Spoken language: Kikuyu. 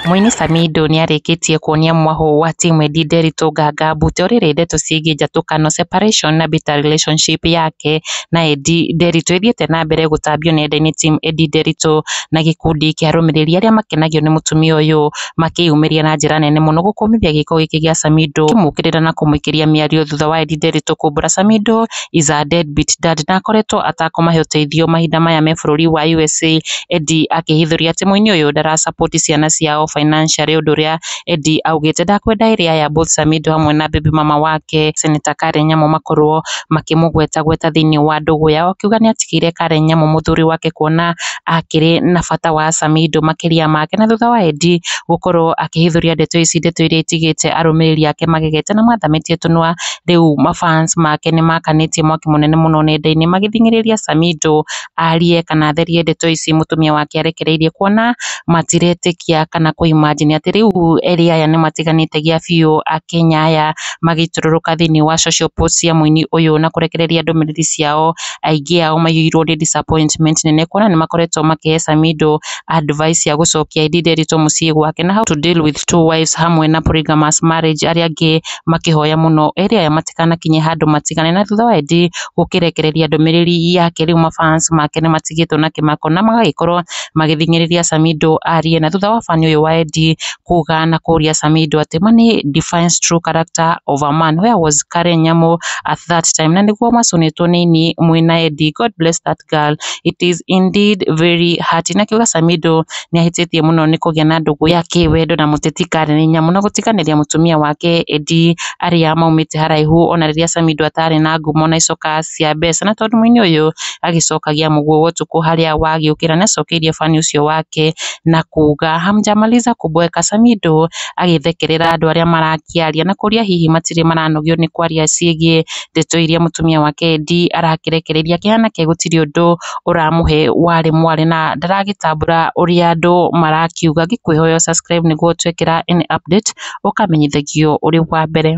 Mũini Samidoh nĩarĩkĩtie kuonia mwahũ wa timu Eddie Nderitu nganga mbute ũrĩrĩ ndeto ciĩgiĩ njatũkano separation na bitter relationship yake na Eddie Nderitu ĩthiĩte na mbere gũtambio nenda-inĩ. Team Eddie Nderitu na gĩkundi kĩa arũmĩrĩri arĩa makenagio nĩ mũtumia ũyũ makĩyumĩria na njĩra nene mũno gũkũmithia gĩko gĩkĩ gĩa Samidoh, kĩmũkĩrĩra na kũmũikĩria mĩario thutha wa Eddie Nderitu kumbũra Samidoh is a deadbeat dad na akoretwo atakũmahe ũteithio mahinda maya me bũrũri wa USA. Eddie akĩhithũria atĩ mũini ũyũ ndara support ciana ciao financially, ũndũ ũrĩa Eddie augĩte ndakwenda ĩrĩa ya both Samidoh hamwe na baby mama wake Senator Karen Nyamu makorwo makĩmũgweta thĩinĩ wa ndũgũ yao, akiuga nĩatigĩire Karen Nyamu mũthuri wake kuona akĩrĩ na bata wa Samidoh makĩria make. Na thutha wa Eddie gũkorwo akĩhithũria ndeto ici, ndeto iria itigĩte arũmĩrĩri ake magegete na mathamĩtie tũnua, rĩu mafans make nĩmakanĩtie mwaki mũnene mũno nenda-inĩ magĩthing'ĩrĩria Samidoh arie kana atherie ndeto ici mũtumia wake arekereirie, kuona matiretĩkia kana kũ-imagine atĩ rĩu erĩ aya nĩmatiganĩte biũ, Akenya aya magĩitũrũrũka thĩinĩ wa social post cia mũini ũyũ na kũrekereria ndũmĩrĩri ciao. Aingĩ ao maiyũirwo nĩ disappointment nene, kuona nĩmakoretwo makĩhe Samidoh advice ya gũcokia Eddie Nderitu mũciĩ gwake na how to deal with two wives hamwe na polygamous marriage, arĩa angĩ makĩhoya mũno erĩ aya matikanakinye handũ matigane. Na thutha wa Eddie gũkĩrekereria ndũmĩrĩri yake, rĩu mafans make nĩmatigĩtwo na kĩmako na magagĩkorwo magĩthing'ĩrĩria Samidoh arie. Na thutha wa fan ũyũ wa Eddie kuga na kũria Samidoh atĩ money defines true character of a man, where was Karen Nyamu at that time? Na nĩguo macũnĩtwo nĩ ini mwĩna Eddie, God bless that girl, it is indeed very hurt. Na kiuga Samidoh nĩahĩtĩtie mũno nĩ kũgĩa na ndũgũ ya kĩwendo na mũteti Karen Nyamu na gũtiganĩria mũtumia wake Eddie arĩa maumĩte haraihu, ona rĩrĩa Samidoh atarĩ na ngumo na icoka cia mbeca. Na tondũ mũini ũyũ agĩcokagia mũguo wa ũtukũ harĩa wagĩũkĩra, nĩacokeirie fan ũcio wake na kuga hamjamaliza kuboeka. Samidoh agĩthekerera andũ arĩa marakĩaria na kũria hihi matirĩ maranogio nĩ kwaria ciĩgiĩ ndeto iria mũtumia wake Eddie arakĩrekereria, kĩhana ke gũtirĩ ũndũ ũramũhe warĩ mware na ndaragĩtambũra ũrĩa andũ marakiuga. Ngĩkwĩhoya subscribe nĩguo twekĩra any update ũkamenyithagio ũrĩ wa mbere.